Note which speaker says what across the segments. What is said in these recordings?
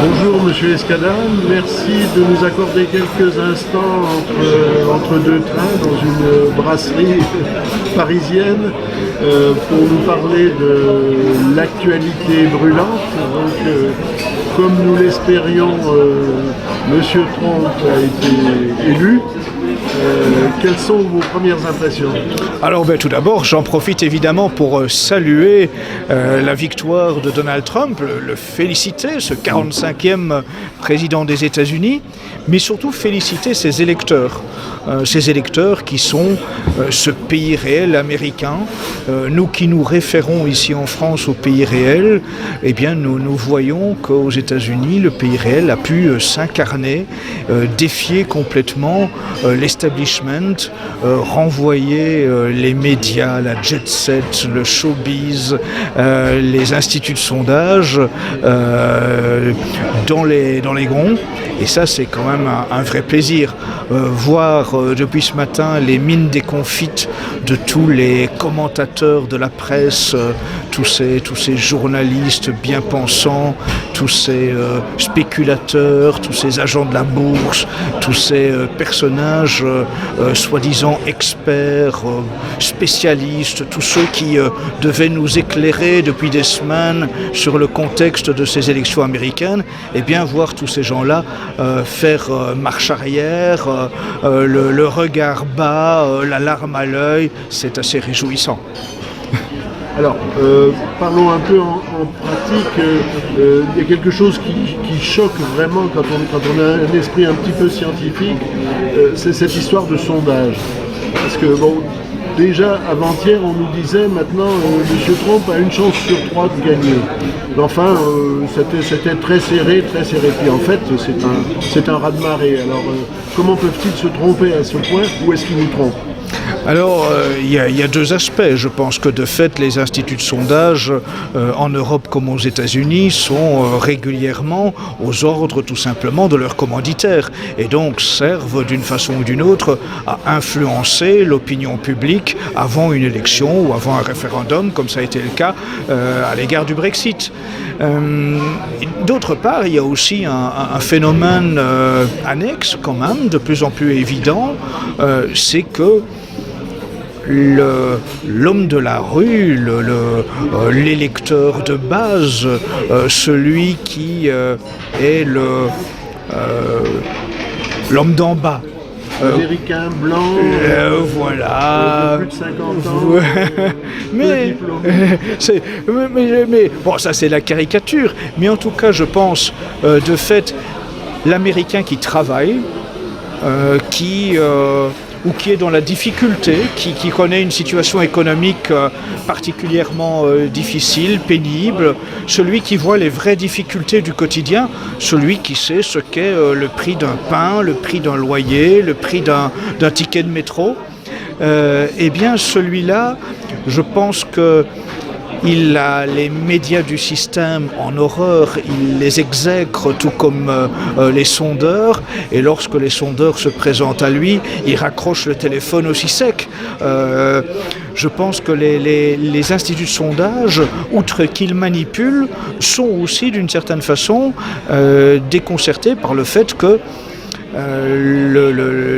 Speaker 1: Bonjour Monsieur Escada, merci de nous accorder quelques instants entre deux trains dans une brasserie parisienne pour nous parler de l'actualité brûlante. Donc, comme nous l'espérions, Monsieur Trump a été élu. Quelles sont vos premières impressions?
Speaker 2: Alors tout d'abord, j'en profite évidemment pour saluer la victoire de Donald Trump, le féliciter, ce 45e président des États-Unis, mais surtout féliciter ses électeurs qui sont ce pays réel américain. Nous qui nous référons ici en France au pays réel, eh bien nous voyons qu'aux États-Unis, le pays réel a pu s'incarner, défier complètement l'establishment, renvoyer les médias, la jet set, le showbiz, les instituts de sondage dans les gonds. Et ça, c'est quand même un vrai plaisir. Voir depuis ce matin les mines déconfites de tous les commentateurs de la presse, tous ces journalistes bien pensants, tous ces spéculateurs, tous ces agents de la bourse, tous ces personnages soi-disant experts, spécialistes, tous ceux qui devaient nous éclairer depuis des semaines sur le contexte de ces élections américaines, et bien voir tous ces gens-là faire marche arrière, le regard bas, la larme à l'œil, c'est assez réjouissant.
Speaker 1: Alors, parlons un peu en pratique. Il y a quelque chose qui choque vraiment quand on a un esprit un petit peu scientifique, c'est cette histoire de sondage. Parce que, déjà, avant-hier, on nous disait maintenant, M. Trump a une chance sur 3 de gagner. Mais enfin, c'était très serré. Puis en fait, c'est un raz-de-marée. Alors, comment peuvent-ils se tromper à ce point? Ou est-ce qu'ils nous trompent?
Speaker 2: Alors, il y a deux aspects. Je pense que de fait, les instituts de sondage en Europe comme aux États-Unis sont régulièrement aux ordres tout simplement de leurs commanditaires et donc servent d'une façon ou d'une autre à influencer l'opinion publique avant une élection ou avant un référendum, comme ça a été le cas à l'égard du Brexit. D'autre part, il y a aussi un phénomène annexe quand même, de plus en plus évident, c'est que l'homme de la rue, l'électeur de base, celui qui est l'homme d'en bas.
Speaker 1: Américain, blanc,
Speaker 2: voilà.
Speaker 1: Plus de 50 ans,
Speaker 2: mais bon, ça c'est la caricature. Mais en tout cas, je pense, de fait, l'Américain qui travaille, qui est dans la difficulté, qui connaît une situation économique particulièrement difficile, pénible, celui qui voit les vraies difficultés du quotidien, celui qui sait ce qu'est le prix d'un pain, le prix d'un loyer, le prix d'un ticket de métro, eh bien celui-là, je pense que il a les médias du système en horreur, il les exècre tout comme les sondeurs, et lorsque les sondeurs se présentent à lui, il raccroche le téléphone aussi sec. Je pense que les instituts de sondage, outre qu'ils manipulent, sont aussi d'une certaine façon déconcertés par le fait que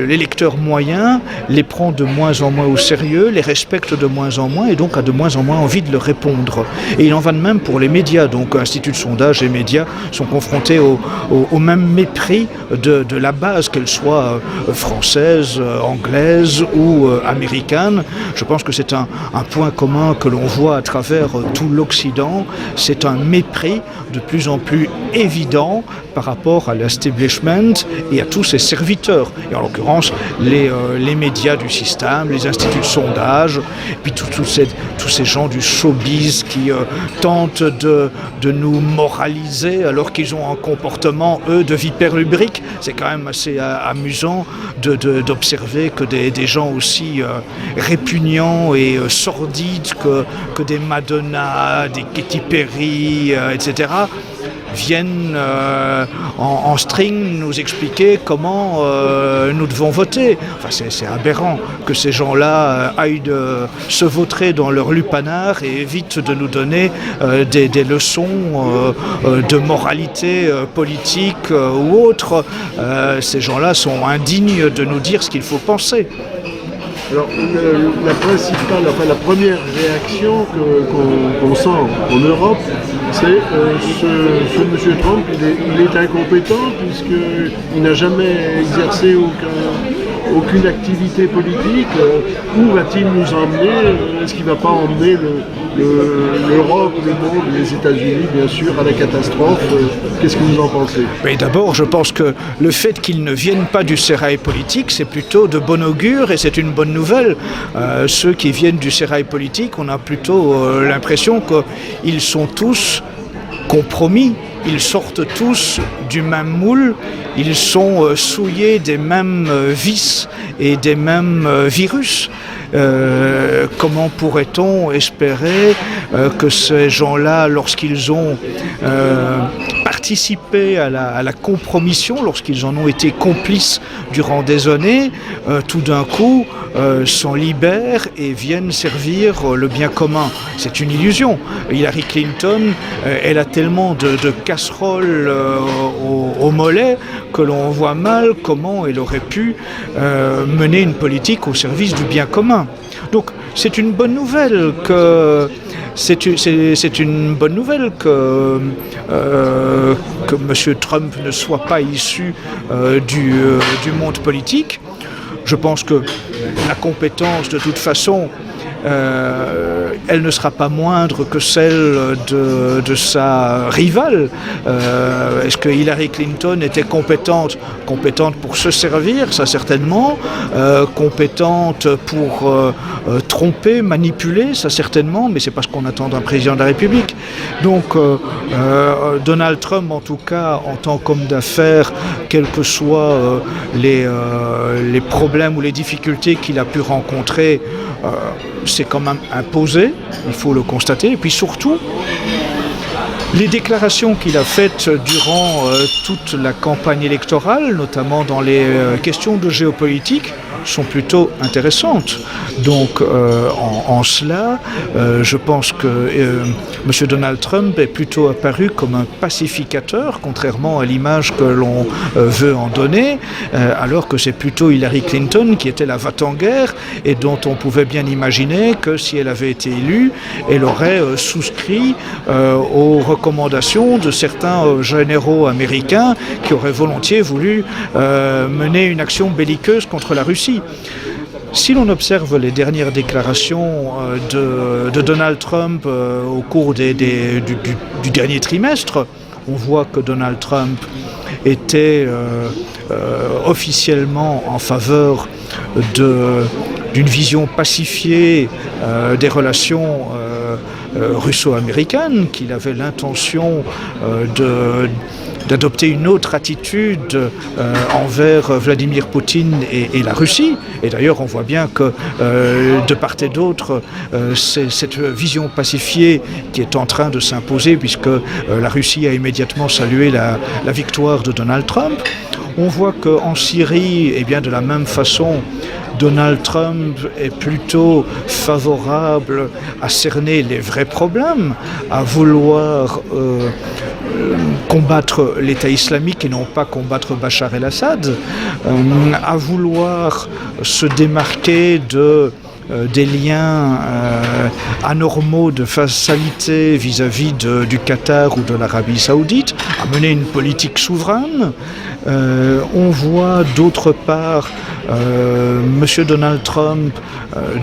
Speaker 2: l'électeur moyen les prend de moins en moins au sérieux, les respecte de moins en moins et donc a de moins en moins envie de leur répondre. Et il en va de même pour les médias. Donc instituts de sondage et médias sont confrontés au même mépris de la base, qu'elle soit française, anglaise ou américaine. Je pense que c'est un point commun que l'on voit à travers tout l'Occident. C'est un mépris de plus en plus évident par rapport à l'establishment et à tous ses serviteurs, et en l'occurrence les médias du système, les instituts de sondage, et puis tous ces gens du showbiz qui tentent de nous moraliser alors qu'ils ont un comportement, eux, de vipère lubrique. C'est quand même assez amusant d'observer que des gens aussi répugnants et sordides que des Madonna, des Katy Perry, etc., viennent en string nous expliquer comment nous devons voter. Enfin, c'est aberrant que ces gens-là aillent se vautrer dans leur lupanar et évitent de nous donner des leçons de moralité politique ou autre. Ces gens-là sont indignes de nous dire ce qu'il faut penser.
Speaker 1: Alors, la première réaction qu'on sent en Europe, c'est ce monsieur Trump, il est incompétent puisqu'il n'a jamais exercé aucune activité politique. Où va-t-il nous emmener? Est-ce qu'il ne va pas emmener l'Europe, le monde, les États-Unis, bien sûr, à la catastrophe? Qu'est-ce que vous en pensez?
Speaker 2: Mais d'abord, je pense que le fait qu'ils ne viennent pas du sérail politique, c'est plutôt de bon augure et c'est une bonne nouvelle. Ceux qui viennent du sérail politique, on a plutôt l'impression qu'ils sont tous compromis. Ils sortent tous du même moule, ils sont souillés des mêmes vices et des mêmes virus. Comment pourrait-on espérer que ces gens-là, lorsqu'ils ont participé à la compromission, lorsqu'ils en ont été complices durant des années, tout d'un coup s'en libèrent et viennent servir le bien commun? C'est une illusion. Hillary Clinton, elle a tellement de casseroles au mollet que l'on voit mal comment elle aurait pu mener une politique au service du bien commun. Donc c'est une bonne nouvelle que M. Trump ne soit pas issu du monde politique. Je pense que la compétence, de toute façon, elle ne sera pas moindre que celle de sa rivale. Est-ce que Hillary Clinton était compétente pour se servir? Ça certainement. Compétente pour tromper, manipuler? Ça certainement, mais c'est pas ce qu'on attend d'un président de la République. Donc Donald Trump, en tout cas, en tant qu'homme d'affaires, quels que soient les problèmes ou les difficultés qu'il a pu rencontrer, c'est quand même imposé, il faut le constater. Et puis surtout, les déclarations qu'il a faites durant toute la campagne électorale, notamment dans les questions de géopolitique, sont plutôt intéressantes. Donc en cela, je pense que M. Donald Trump est plutôt apparu comme un pacificateur, contrairement à l'image que l'on veut en donner, alors que c'est plutôt Hillary Clinton qui était la va-t-en-guerre et dont on pouvait bien imaginer que si elle avait été élue, elle aurait souscrit aux recommandations de certains généraux américains qui auraient volontiers voulu mener une action belliqueuse contre la Russie. Si l'on observe les dernières déclarations de Donald Trump au cours du dernier trimestre, on voit que Donald Trump était officiellement en faveur d'une vision pacifiée des relations russo-américaines, qu'il avait l'intention d'adopter une autre attitude envers Vladimir Poutine et la Russie. Et d'ailleurs, on voit bien que de part et d'autre, c'est cette vision pacifiée qui est en train de s'imposer, puisque la Russie a immédiatement salué la victoire de Donald Trump. On voit qu'en Syrie, eh bien, de la même façon, Donald Trump est plutôt favorable à cerner les vrais problèmes, à vouloir combattre l'État islamique et non pas combattre Bachar el-Assad, à vouloir se démarquer des liens anormaux de vassalité vis-à-vis du Qatar ou de l'Arabie saoudite, à mener une politique souveraine. On voit d'autre part M. Donald Trump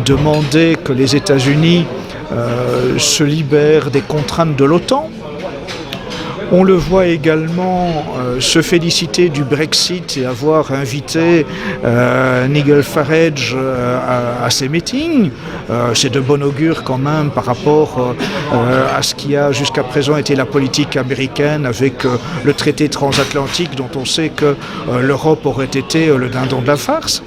Speaker 2: demander que les États-Unis se libèrent des contraintes de l'OTAN. On le voit également se féliciter du Brexit et avoir invité Nigel Farage à ses meetings. C'est de bon augure quand même par rapport à ce qui a jusqu'à présent été la politique américaine avec le traité transatlantique dont on sait que l'Europe aurait été le dindon de la farce.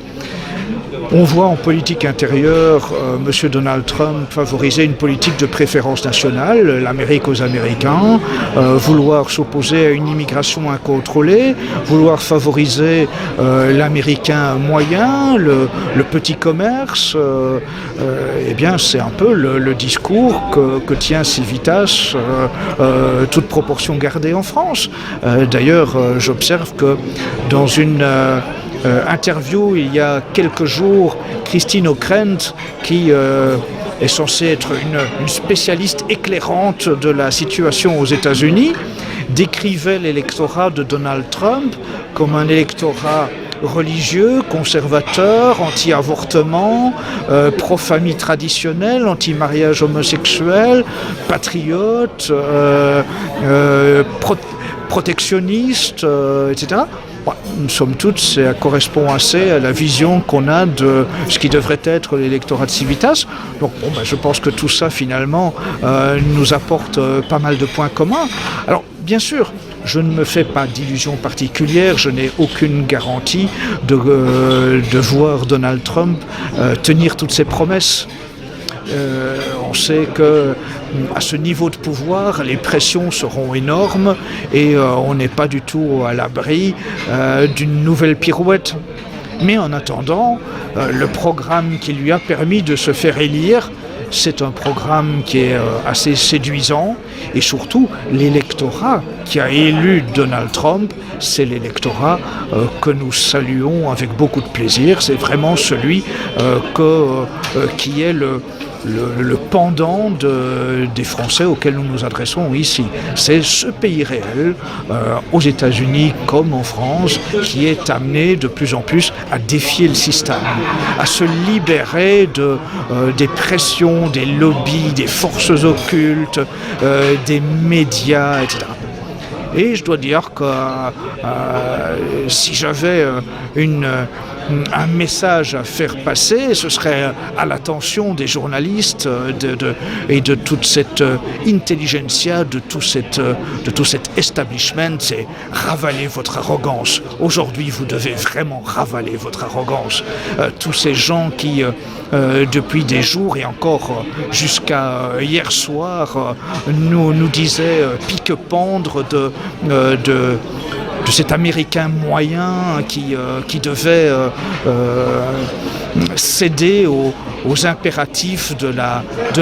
Speaker 2: On voit en politique intérieure M. Donald Trump favoriser une politique de préférence nationale, l'Amérique aux Américains, vouloir s'opposer à une immigration incontrôlée, vouloir favoriser l'Américain moyen, le petit commerce. Eh bien, c'est un peu le discours que tient Civitas, toute proportion gardée en France. D'ailleurs, j'observe que dans une interview il y a quelques jours, Christine Ockrent, qui est censée être une spécialiste éclairante de la situation aux États-Unis, décrivait l'électorat de Donald Trump comme un électorat religieux, conservateur, anti-avortement, pro-famille traditionnelle, anti-mariage homosexuel, patriote, protectionniste, etc. Somme toute, ça correspond assez à la vision qu'on a de ce qui devrait être l'électorat de Civitas. Donc je pense que tout ça, finalement, nous apporte pas mal de points communs. Alors, bien sûr, je ne me fais pas d'illusions particulières, je n'ai aucune garantie de voir Donald Trump tenir toutes ses promesses. On sait qu'à ce niveau de pouvoir, les pressions seront énormes et on n'est pas du tout à l'abri d'une nouvelle pirouette. Mais en attendant, le programme qui lui a permis de se faire élire, c'est un programme qui est assez séduisant et surtout l'électorat qui a élu Donald Trump, c'est l'électorat que nous saluons avec beaucoup de plaisir. C'est vraiment celui qui est le pendant des Français auxquels nous nous adressons ici. C'est ce pays réel, aux États-Unis comme en France, qui est amené de plus en plus à défier le système, à se libérer des pressions, des lobbies, des forces occultes, des médias, etc. Et je dois dire que si j'avais un message à faire passer, ce serait à l'attention des journalistes et de toute cette intelligentsia, de tout cet establishment, c'est ravaler votre arrogance. Aujourd'hui, vous devez vraiment ravaler votre arrogance. Tous ces gens qui, depuis des jours et encore jusqu'à hier soir, nous disaient pique-pendre de cet Américain moyen qui devait céder aux impératifs de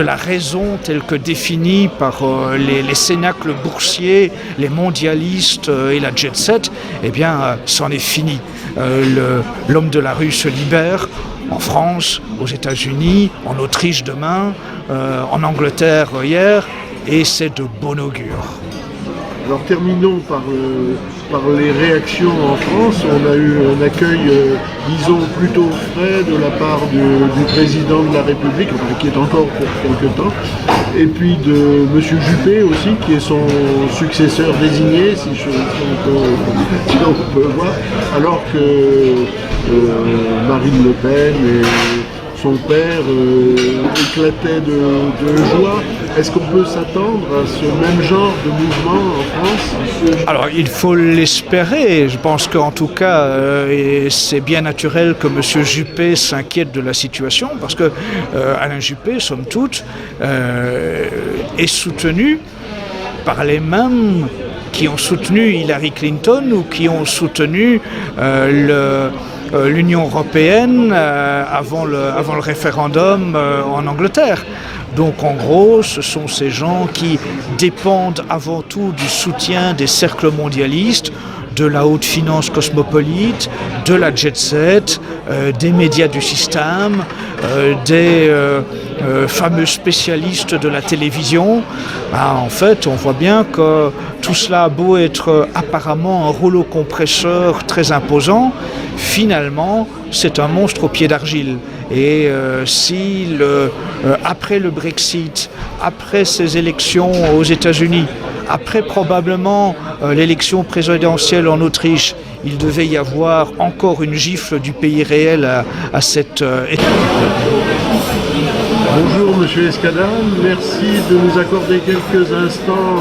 Speaker 2: la raison telle que définie par les cénacles boursiers, les mondialistes et la jet set. Eh bien, c'en est fini. L'homme de la rue se libère en France, aux États-Unis, en Autriche demain, en Angleterre hier, et c'est de bon augure.
Speaker 1: Alors terminons par les réactions en France. On a eu un accueil, disons, plutôt frais de la part du président de la République, qui est encore pour quelque temps, et puis de M. Juppé aussi, qui est son successeur désigné, si on peut voir, alors que Marine Le Pen et son père éclatait de joie. Est-ce qu'on peut s'attendre à ce même genre de mouvement en France ?
Speaker 2: Alors, il faut l'espérer. Je pense qu'en tout cas, c'est bien naturel que M. Juppé s'inquiète de la situation, parce que Alain Juppé, somme toute, est soutenu par les mêmes qui ont soutenu Hillary Clinton ou qui ont soutenu l'Union européenne avant le référendum en Angleterre. Donc en gros, ce sont ces gens qui dépendent avant tout du soutien des cercles mondialistes, de la haute finance cosmopolite, de la jet set, des médias du système, des fameux spécialistes de la télévision. En fait, on voit bien que tout cela a beau être apparemment un rouleau compresseur très imposant, finalement, c'est un monstre au pied d'argile. Et si après le Brexit, après ces élections aux États-Unis, après probablement l'élection présidentielle en Autriche, il devait y avoir encore une gifle du pays réel à cette étape.
Speaker 1: Bonjour Monsieur Escada, merci de nous accorder quelques instants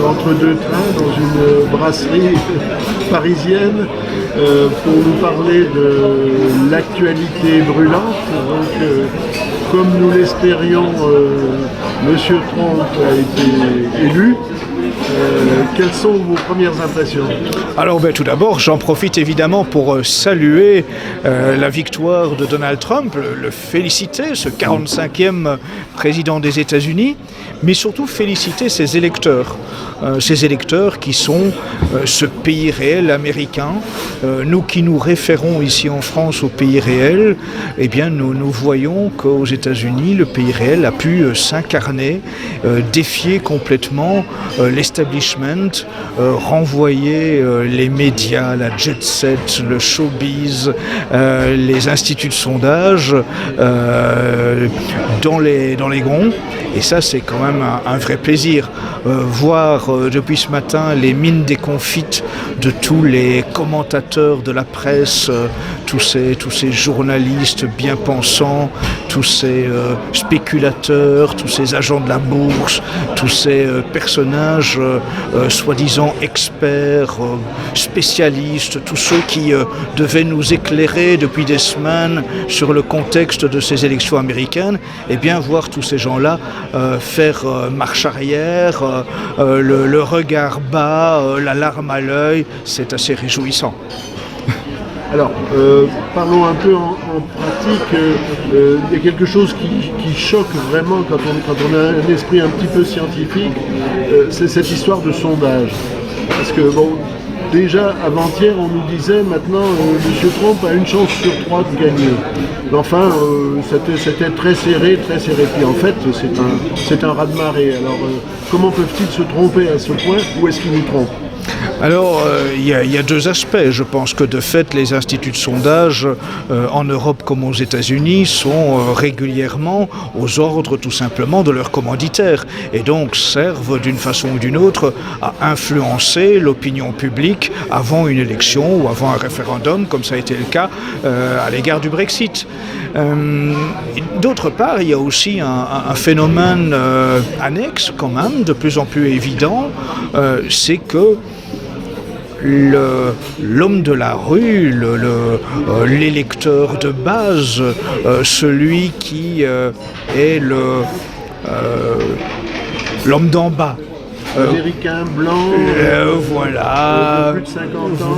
Speaker 1: entre deux trains dans une brasserie parisienne pour nous parler de l'actualité brûlante. Donc, comme nous l'espérions, Monsieur Trump a été élu. Quelles sont vos premières impressions?
Speaker 2: Alors tout d'abord, j'en profite évidemment pour saluer la victoire de Donald Trump, le féliciter, ce 45e président des États-Unis, mais surtout féliciter ses électeurs qui sont ce pays réel américain. Nous qui nous référons ici en France au pays réel, eh bien nous voyons qu'aux États-Unis, le pays réel a pu s'incarner, défier complètement l'establishment, renvoyer les médias, la jet set, le showbiz, les instituts de sondage dans les gonds. Et ça, c'est quand même un vrai plaisir. Voir depuis ce matin les mines déconfites de tous les commentateurs de la presse, tous ces journalistes bien pensants, tous ces spéculateurs, tous ces agents de la bourse, tous ces personnages soi-disant experts, spécialistes, tous ceux qui devaient nous éclairer depuis des semaines sur le contexte de ces élections américaines, et bien voir tous ces gens-là faire marche arrière, le regard bas, la larme à l'œil, c'est assez réjouissant.
Speaker 1: Alors, parlons un peu en pratique. Il y a quelque chose qui choque vraiment quand on a un esprit un petit peu scientifique, c'est cette histoire de sondage. Parce que, déjà avant-hier, on nous disait maintenant M. Trump a une chance sur 3 de gagner. Mais enfin, c'était très serré. Puis en fait, c'est un raz-de-marée. Alors, comment peuvent-ils se tromper à ce point? Où est-ce qu'ils nous trompent?
Speaker 2: Alors, il y a deux aspects. Je pense que de fait, les instituts de sondage en Europe comme aux États-Unis sont régulièrement aux ordres tout simplement de leurs commanditaires et donc servent d'une façon ou d'une autre à influencer l'opinion publique avant une élection ou avant un référendum, comme ça a été le cas à l'égard du Brexit. D'autre part, il y a aussi un phénomène annexe quand même, de plus en plus évident, c'est que l'homme de la rue, l'électeur de base, celui qui est l'homme d'en bas.
Speaker 1: Américain, blanc,
Speaker 2: voilà.
Speaker 1: Plus de 50 ans,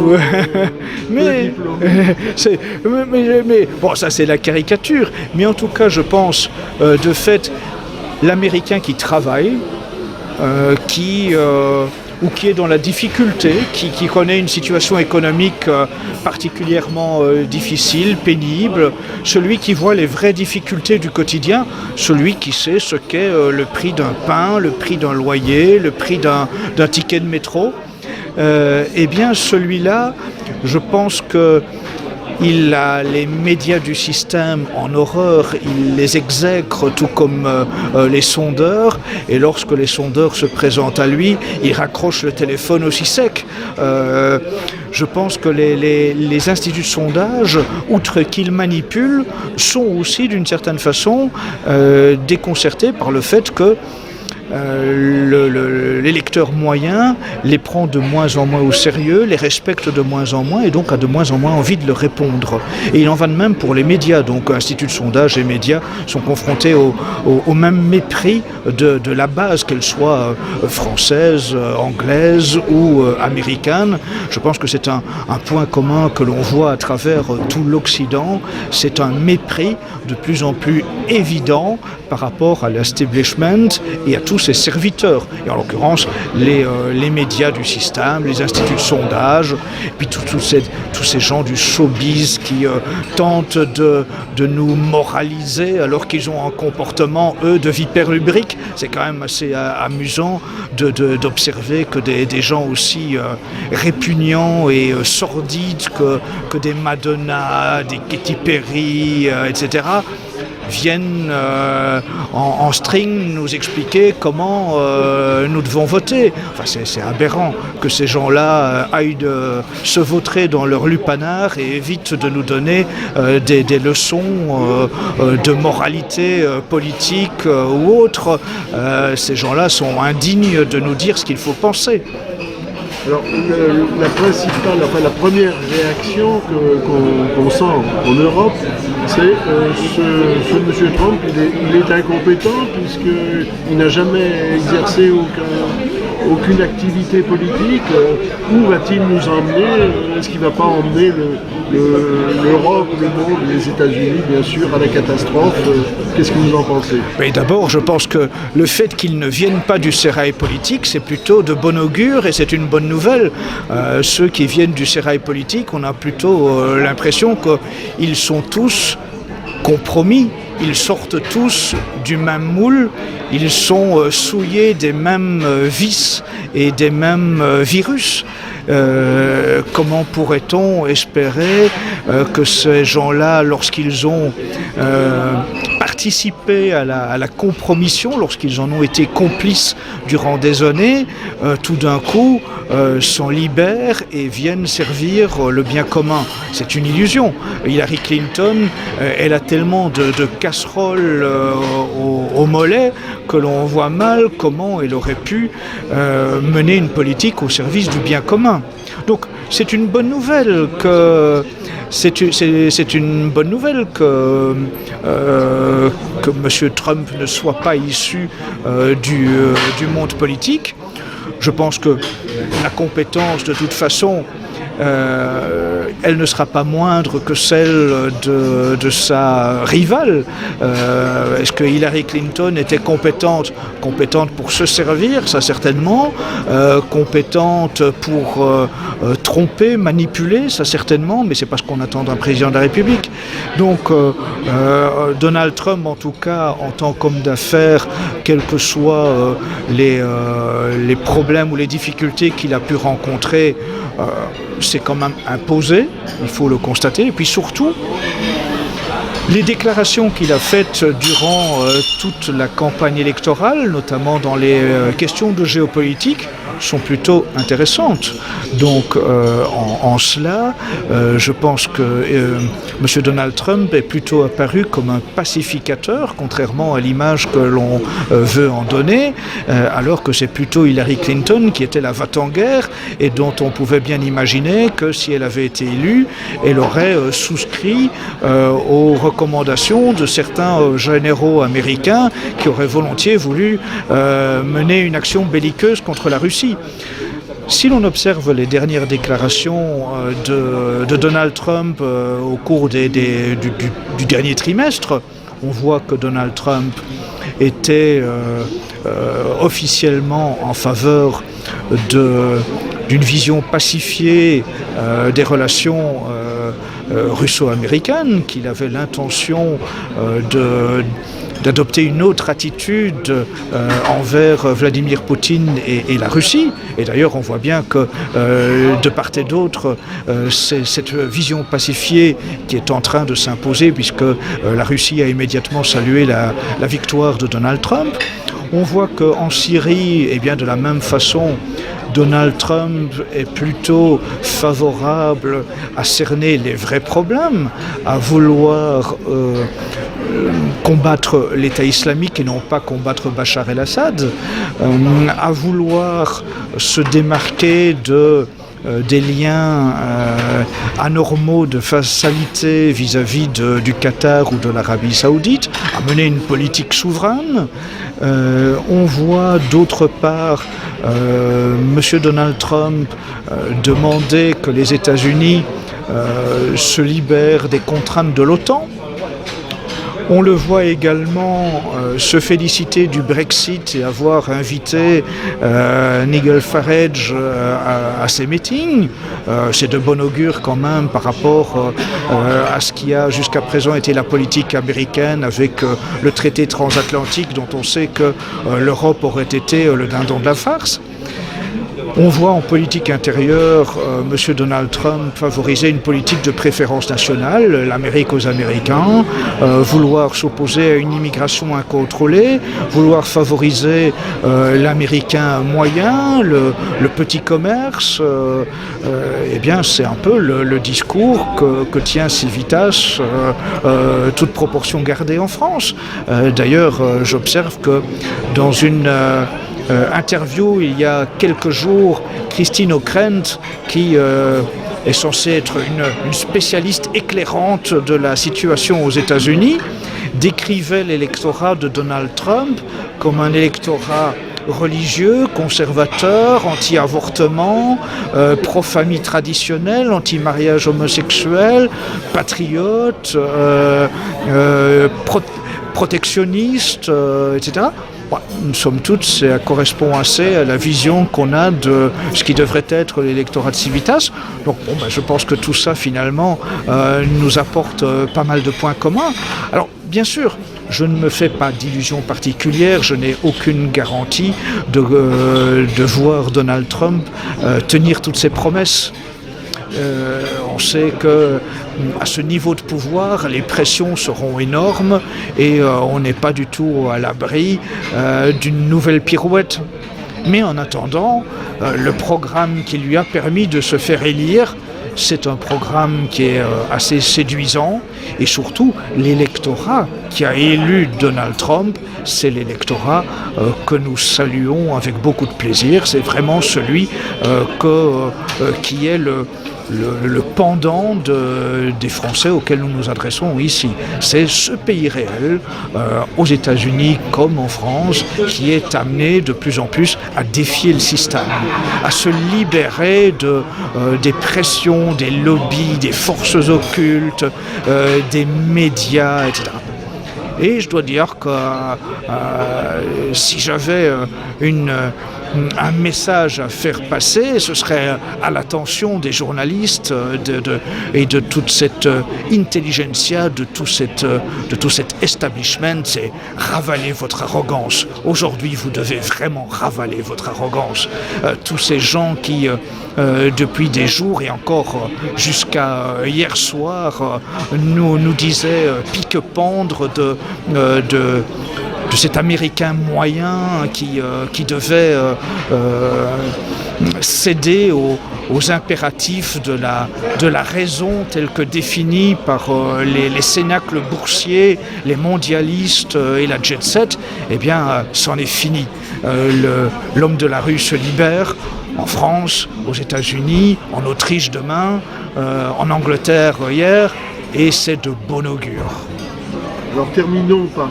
Speaker 2: mais bon, ça c'est la caricature. Mais en tout cas, je pense, de fait, l'Américain qui travaille, qui est dans la difficulté, qui connaît une situation économique particulièrement difficile, pénible, celui qui voit les vraies difficultés du quotidien, celui qui sait ce qu'est le prix d'un pain, le prix d'un loyer, le prix d'un ticket de métro, eh bien celui-là, je pense que il a les médias du système en horreur, il les exècre tout comme les sondeurs, et lorsque les sondeurs se présentent à lui, il raccroche le téléphone aussi sec. Je pense que les instituts de sondage, outre qu'ils manipulent, sont aussi d'une certaine façon déconcertés par le fait que l'électeur moyen les prend de moins en moins au sérieux, les respecte de moins en moins et donc a de moins en moins envie de leur répondre. Et il en va de même pour les médias. Donc instituts de sondage et médias sont confrontés au même mépris de la base, qu'elle soit française, anglaise ou américaine. Je pense que c'est un point commun que l'on voit à travers tout l'Occident. C'est un mépris de plus en plus évident par rapport à l'establishment et à tous ses serviteurs, et en l'occurrence les médias du système, les instituts de sondage, et puis tous ces gens du showbiz qui tentent de nous moraliser alors qu'ils ont un comportement, eux, de vipère lubrique. C'est quand même assez amusant d'observer que des gens aussi répugnants et sordides que des Madonna, des Katy Perry, etc., viennent en string nous expliquer comment nous devons voter. Enfin, c'est aberrant que ces gens-là aillent se vautrer dans leur lupanar et évitent de nous donner des leçons de moralité politique ou autre. Ces gens-là sont indignes de nous dire ce qu'il faut penser.
Speaker 1: Alors, la première réaction qu'on sent en Europe, c'est ce monsieur Trump, il est incompétent puisqu'il n'a jamais exercé aucune activité politique. Où va-t-il nous emmener? Est-ce qu'il ne va pas emmener l'Europe, le monde, les États-Unis, bien sûr, à la catastrophe? Qu'est-ce que vous en pensez?
Speaker 2: Mais d'abord, je pense que le fait qu'ils ne viennent pas du sérail politique, c'est plutôt de bon augure et c'est une bonne nouvelle. Ceux qui viennent du sérail politique, on a plutôt l'impression qu'ils sont tous compromis. Ils sortent tous du même moule, ils sont souillés des mêmes vices et des mêmes virus. Comment pourrait-on espérer que ces gens-là, lorsqu'ils ont participé à la compromission, lorsqu'ils en ont été complices durant des années, tout d'un coup s'en libèrent et viennent servir le bien commun? C'est une illusion. Hillary Clinton, elle a tellement de casseroles au mollet que l'on voit mal comment elle aurait pu mener une politique au service du bien commun. Donc c'est une bonne nouvelle que M. Trump ne soit pas issu du monde politique. Je pense que la compétence, de toute façon, elle ne sera pas moindre que celle de sa rivale. Est-ce que Hillary Clinton était compétente pour se servir? Ça certainement. Compétente pour tromper, manipuler? Ça certainement, mais c'est pas ce qu'on attend d'un président de la République. Donc Donald Trump, en tout cas, en tant qu'homme d'affaires, quels que soient les problèmes ou les difficultés qu'il a pu rencontrer, c'est quand même imposé, il faut le constater. Et puis surtout, les déclarations qu'il a faites durant toute la campagne électorale, notamment dans les questions de géopolitique, sont plutôt intéressantes. Donc en cela, je pense que M. Donald Trump est plutôt apparu comme un pacificateur, contrairement à l'image que l'on veut en donner, alors que c'est plutôt Hillary Clinton qui était la va-t-en-guerre et dont on pouvait bien imaginer que si elle avait été élue, elle aurait souscrit aux recommandations de certains généraux américains qui auraient volontiers voulu mener une action belliqueuse contre la Russie. Si l'on observe les dernières déclarations de Donald Trump au cours du dernier trimestre, on voit que Donald Trump était officiellement en faveur d'une vision pacifiée des relations russo-américaines, qu'il avait l'intention d'adopter une autre attitude envers Vladimir Poutine et la Russie. Et d'ailleurs, on voit bien que de part et d'autre, c'est cette vision pacifiée qui est en train de s'imposer, puisque la Russie a immédiatement salué la victoire de Donald Trump. On voit qu'en Syrie, eh bien, de la même façon, Donald Trump est plutôt favorable à cerner les vrais problèmes, à vouloir combattre l'État islamique et non pas combattre Bachar el-Assad, à vouloir se démarquer des liens anormaux de vassalité vis-à-vis du Qatar ou de l'Arabie saoudite, à mener une politique souveraine. On voit d'autre part M. Donald Trump demander que les États-Unis se libèrent des contraintes de l'OTAN. On le voit également se féliciter du Brexit et avoir invité Nigel Farage à ses meetings. C'est de bon augure quand même par rapport à ce qui a jusqu'à présent été la politique américaine avec le traité transatlantique dont on sait que l'Europe aurait été le dindon de la farce. On voit en politique intérieure M. Donald Trump favoriser une politique de préférence nationale, l'Amérique aux Américains, vouloir s'opposer à une immigration incontrôlée, vouloir favoriser l'Américain moyen, le petit commerce. Eh bien, c'est un peu le discours que tient Civitas, toute proportion gardée en France. D'ailleurs, j'observe que dans une interview il y a quelques jours, Christine Ockrent, qui est censée être une spécialiste éclairante de la situation aux États-Unis, décrivait l'électorat de Donald Trump comme un électorat religieux, conservateur, anti-avortement, pro-famille traditionnelle, anti-mariage homosexuel, patriote, protectionniste, etc. Bon, somme toute, ça correspond assez à la vision qu'on a de ce qui devrait être l'électorat de Civitas. Donc bon, je pense que tout ça, finalement, nous apporte pas mal de points communs. Alors, bien sûr, je ne me fais pas d'illusions particulières, je n'ai aucune garantie de voir Donald Trump tenir toutes ses promesses. On sait qu'à ce niveau de pouvoir, les pressions seront énormes et on n'est pas du tout à l'abri d'une nouvelle pirouette. Mais en attendant, le programme qui lui a permis de se faire élire, c'est un programme qui est assez séduisant et surtout l'électorat qui a élu Donald Trump, c'est l'électorat que nous saluons avec beaucoup de plaisir. C'est vraiment celui qui est le pendant des Français auxquels nous nous adressons ici. C'est ce pays réel, aux États-Unis comme en France, qui est amené de plus en plus à défier le système, à se libérer des pressions, des lobbies, des forces occultes, des médias, etc. Et je dois dire que si j'avais un message à faire passer, ce serait à l'attention des journalistes et de toute cette intelligentsia, de tout cet establishment, c'est ravaler votre arrogance. Aujourd'hui, vous devez vraiment ravaler votre arrogance. Tous ces gens qui, depuis des jours et encore jusqu'à hier soir, nous disaient pique-pendre de cet Américain moyen qui devait céder aux impératifs de la raison telle que définie par les cénacles boursiers, les mondialistes et la jet set. Eh bien, c'en est fini. L'homme de la rue se libère en France, aux États-Unis, en Autriche demain, en Angleterre hier, et c'est de bon augure.
Speaker 1: Alors terminons par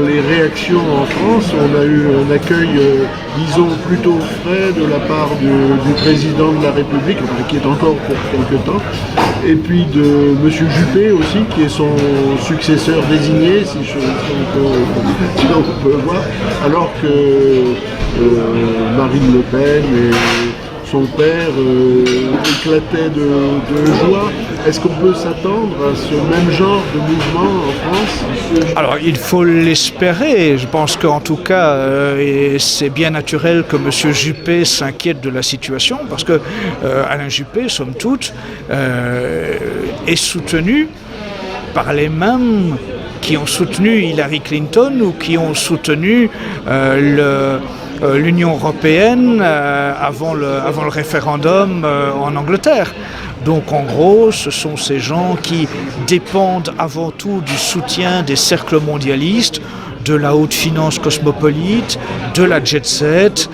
Speaker 1: les réactions en France. On a eu un accueil, disons, plutôt frais de la part du président de la République, qui est encore pour quelque temps, et puis de M. Juppé aussi, qui est son successeur désigné, si on peut voir, alors que Marine Le Pen et son père éclatait de joie. Est-ce qu'on peut s'attendre à ce même genre de mouvement en France ?
Speaker 2: Alors, il faut l'espérer. Je pense qu'en tout cas, c'est bien naturel que M. Juppé s'inquiète de la situation, parce que Alain Juppé, somme toute, est soutenu par les mêmes qui ont soutenu Hillary Clinton ou qui ont soutenu l'Union européenne avant le référendum en Angleterre. Donc en gros, ce sont ces gens qui dépendent avant tout du soutien des cercles mondialistes, de la haute finance cosmopolite, de la jet set,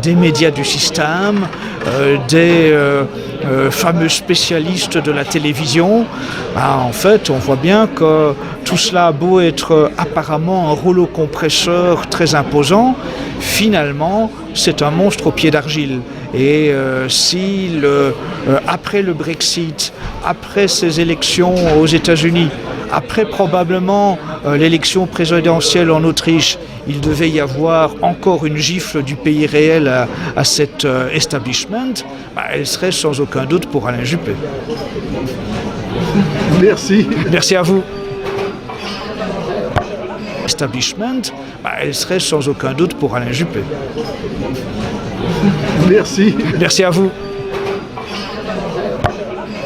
Speaker 2: des médias du système, des fameux spécialistes de la télévision. En fait, on voit bien que tout cela a beau être apparemment un rouleau compresseur très imposant, finalement, c'est un monstre au pied d'argile. Et après le Brexit, après ces élections aux États-Unis, après probablement l'élection présidentielle en Autriche, il devait y avoir encore une gifle du pays réel à cet establishment, elle serait sans aucun doute pour Alain Juppé.
Speaker 1: Merci.
Speaker 2: Merci à vous. Establishment, elle serait sans aucun doute pour Alain Juppé.
Speaker 1: Merci.
Speaker 2: Merci à vous.